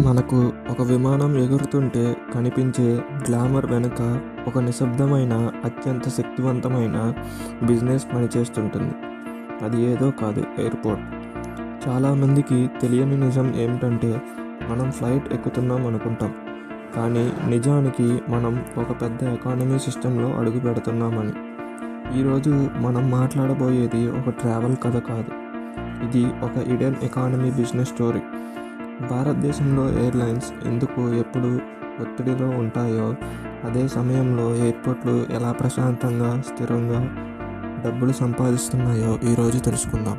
మనకు ఒక విమానం ఎగురుతుంటే కనిపించే గ్లామర్ వెనుక ఒక నిశ్శబ్దమైన అత్యంత శక్తివంతమైన బిజినెస్ పనిచేస్తుంటుంది. అది ఏదో కాదు, ఎయిర్పోర్ట్. చాలామందికి తెలియని నిజం ఏమిటంటే మనం ఫ్లైట్ ఎక్కుతున్నాం అనుకుంటాం, కానీ నిజానికి మనం ఒక పెద్ద ఎకానమీ సిస్టంలో అడుగు పెడుతున్నామని. ఈరోజు మనం మాట్లాడబోయేది ఒక ట్రావెల్ కథ కాదు, ఇది ఒక ఇడెన్ ఎకానమీ బిజినెస్ స్టోరీ. భారతదేశంలో ఎయిర్లైన్స్ ఎందుకు ఎప్పుడు ఒత్తిడిలో ఉంటాయో, అదే సమయంలో ఎయిర్పోర్ట్లు ఎలా ప్రశాంతంగా స్థిరంగా డబ్బులు సంపాదిస్తున్నాయో ఈరోజు తెలుసుకుందాం.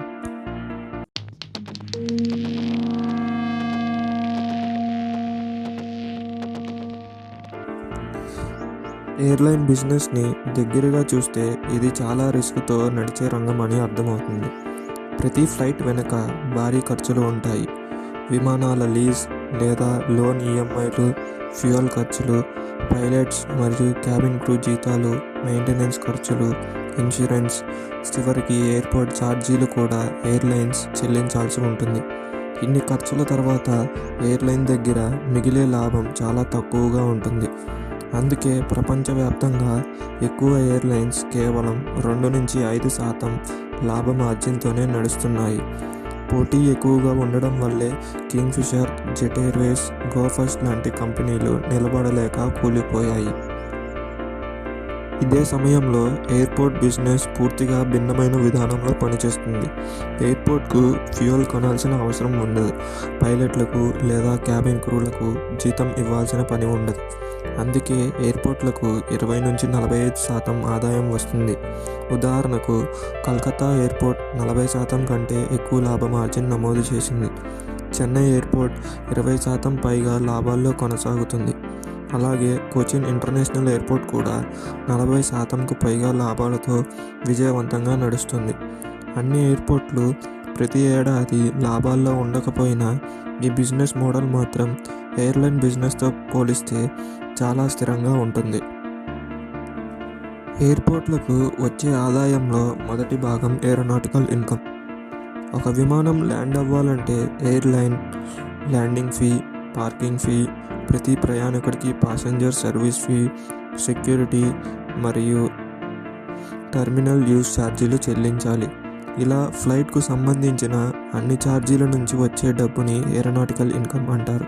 ఎయిర్లైన్ బిజినెస్ని దగ్గరగా చూస్తే ఇది చాలా రిస్క్తో నడిచే రంగం అని అర్థమవుతుంది. ప్రతి ఫ్లైట్ వెనుక భారీ ఖర్చులు ఉంటాయి. విమానాల లీజ్ లేదా లోన్ ఈఎంఐలు, ఫ్యూయల్ ఖర్చులు, పైలట్స్ మరియు క్యాబిన్ క్రూ జీతాలు, మెయింటెనెన్స్ ఖర్చులు, ఇన్సూరెన్స్, చివరికి ఎయిర్పోర్ట్ ఛార్జీలు కూడా ఎయిర్లైన్స్ చెల్లించాల్సి ఉంటుంది. ఇన్ని ఖర్చుల తర్వాత ఎయిర్లైన్ దగ్గర మిగిలే లాభం చాలా తక్కువగా ఉంటుంది. అందుకే ప్రపంచవ్యాప్తంగా ఎక్కువ ఎయిర్లైన్స్ కేవలం 2-5% లాభ మార్జిన్తోనే నడుస్తున్నాయి. పోటీ ఎక్కువగా ఉండడం వల్లే Kingfisher, jet Airways, go first లాంటి కంపెనీలు నిలబడలేక కూలిపోయాయి. ఇదే సమయంలో ఎయిర్పోర్ట్ బిజినెస్ పూర్తిగా భిన్నమైన విధానంలో పనిచేస్తుంది. ఎయిర్పోర్ట్కు ఫ్యూయల్ కొనాల్సిన అవసరం ఉండదు. పైలట్లకు లేదా క్యాబిన్ క్రూలకు జీతం ఇవ్వాల్సిన పని ఉండదు. అందుకే ఎయిర్పోర్ట్లకు 20-45% ఆదాయం వస్తుంది. ఉదాహరణకు కలకత్తా ఎయిర్పోర్ట్ 40% కంటే ఎక్కువ లాభ మార్జిన్ నమోదు చేసింది. చెన్నై ఎయిర్పోర్ట్ 20% పైగా లాభాల్లో కొనసాగుతుంది. అలాగే కొచ్చిన్ ఇంటర్నేషనల్ ఎయిర్పోర్ట్ కూడా 40%కు పైగా లాభాలతో విజయవంతంగా నడుస్తుంది. అన్ని ఎయిర్పోర్ట్లు ప్రతి ఏడాది లాభాల్లో ఉండకపోయినా ఈ బిజినెస్ మోడల్ మాత్రం ఎయిర్లైన్ బిజినెస్తో పోలిస్తే చాలా స్థిరంగా ఉంటుంది. ఎయిర్పోర్ట్లకు వచ్చే ఆదాయంలో మొదటి భాగం ఏరోనాటికల్ ఇన్కమ్. ఒక విమానం ల్యాండ్ అవ్వాలంటే airline landing fee, parking fee, ప్రతి ప్రయాణికుడికి ప్యాసింజర్ సర్వీస్ ఫీ, సెక్యూరిటీ మరియు టెర్మినల్ యూజ్ ఛార్జీలు చెల్లించాలి. ఇలా ఫ్లైట్కు సంబంధించిన అన్ని ఛార్జీల నుంచి వచ్చే డబ్బుని ఏరోనాటికల్ ఇన్కమ్ అంటారు.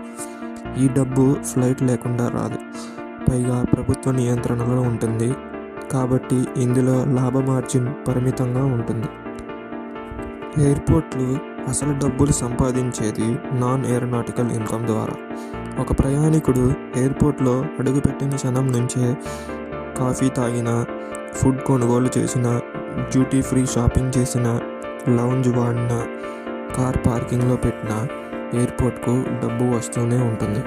ఈ డబ్బు ఫ్లైట్ లేకుండా రాదు, పైగా ప్రభుత్వ నియంత్రణలో ఉంటుంది. కాబట్టి ఇందులో లాభ మార్జిన్ పరిమితంగా ఉంటుంది. ఎయిర్పోర్ట్లు అసలు డబ్బులు సంపాదించేది నాన్ ఏరోనాటికల్ ఇన్కమ్ ద్వారా. ఒక ప్రయాణికుడు ఎయిర్పోర్ట్లో అడుగుపెట్టిన క్షణం నుంచే కాఫీ తాగిన, ఫుడ్ కొనుగోలు చేసిన, డ్యూటీ ఫ్రీ షాపింగ్ చేసిన, లౌంజ్ వాడిన, కార్ పార్కింగ్లో పెట్టిన ఎయిర్పోర్ట్కు డబ్బు వస్తూనే ఉంటుంది.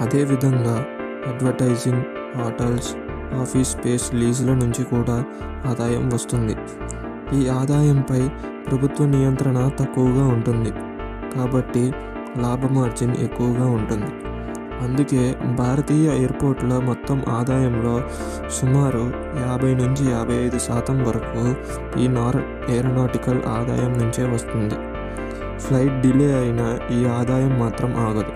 అదేవిధంగా అడ్వర్టైజింగ్, హోటల్స్, ఆఫీస్ స్పేస్ లీజుల నుంచి కూడా ఆదాయం వస్తుంది. ఈ ఆదాయంపై ప్రభుత్వ నియంత్రణ తక్కువగా ఉంటుంది, కాబట్టి లాభ మార్జిన్ ఎక్కువగా ఉంటుంది. అందుకే భారతీయ ఎయిర్పోర్ట్ల మొత్తం ఆదాయంలో సుమారు 50-55% వరకు ఈ ఏరోనాటికల్ ఆదాయం నుంచే వస్తుంది. ఫ్లైట్ డిలే అయినా ఈ ఆదాయం మాత్రం ఆగదు.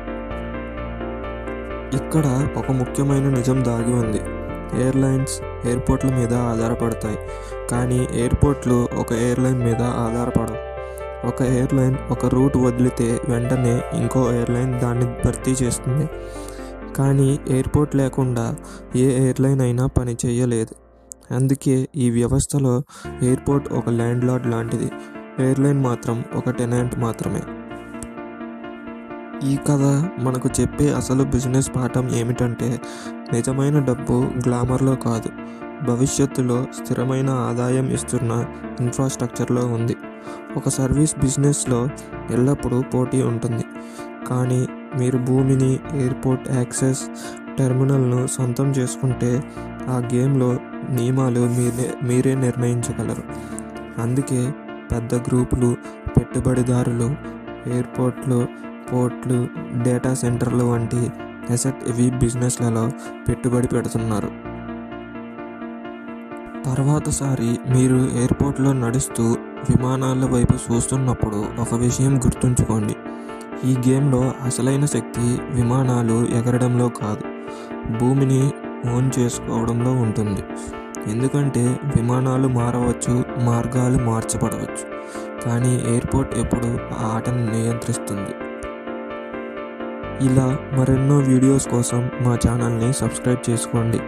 ఇక్కడ ఒక ముఖ్యమైన నిజం దాగి ఉంది. ఎయిర్లైన్స్ ఎయిర్పోర్ట్ల మీద ఆధారపడతాయి, కానీ ఎయిర్పోర్ట్లు ఒక ఎయిర్లైన్ మీద ఆధారపడవు. ఒక ఎయిర్లైన్ ఒక రూట్ వదిలితే వెంటనే ఇంకో ఎయిర్లైన్ దాన్ని భర్తీ చేస్తుంది. కానీ ఎయిర్పోర్ట్ లేకుండా ఏ ఎయిర్లైన్ అయినా పని చేయలేదు. అందుకే ఈ వ్యవస్థలో ఎయిర్పోర్ట్ ఒక ల్యాండ్ లార్డ్ లాంటిది, ఎయిర్లైన్ మాత్రం ఒక టెనెంట్ మాత్రమే. ఈ కథ మనకు చెప్పే అసలు బిజినెస్ పాఠం ఏమిటంటే, నిజమైన డబ్బు గ్లామర్లో కాదు, భవిష్యత్తులో స్థిరమైన ఆదాయం ఇస్తున్న ఇన్ఫ్రాస్ట్రక్చర్లో ఉంది. ఒక సర్వీస్ బిజినెస్లో ఎల్లప్పుడూ పోటీ ఉంటుంది, కానీ మీరు భూమిని, ఎయిర్పోర్ట్ యాక్సెస్, టెర్మినల్ను సొంతం చేసుకుంటే ఆ గేమ్లో నియమాలు మీరే నిర్ణయించగలరు. అందుకే పెద్ద గ్రూపులు, పెట్టుబడిదారులు ఎయిర్పోర్ట్లు, పోర్ట్లు, డేటా సెంటర్లు వంటి అసెట్ హెవీ బిజినెస్లలో పెట్టుబడి పెడుతున్నారు. తర్వాతసారి మీరు ఎయిర్పోర్ట్లో నడుస్తూ విమానాల వైపు చూస్తున్నప్పుడు ఒక విషయం గుర్తుంచుకోండి. ఈ గేమ్లో అసలైన శక్తి విమానాలు ఎగరడంలో కాదు, భూమిని ఓన్ చేసుకోవడంలో ఉంటుంది. ఎందుకంటే విమానాలు మారవచ్చు, మార్గాలు మార్చబడవచ్చు, కానీ ఎయిర్పోర్ట్ ఎప్పుడు ఆ ఆటను నియంత్రిస్తుంది. ఇలా మరెన్నో వీడియోస్ కోసం మా ఛానల్ని సబ్స్క్రైబ్ చేసుకోండి.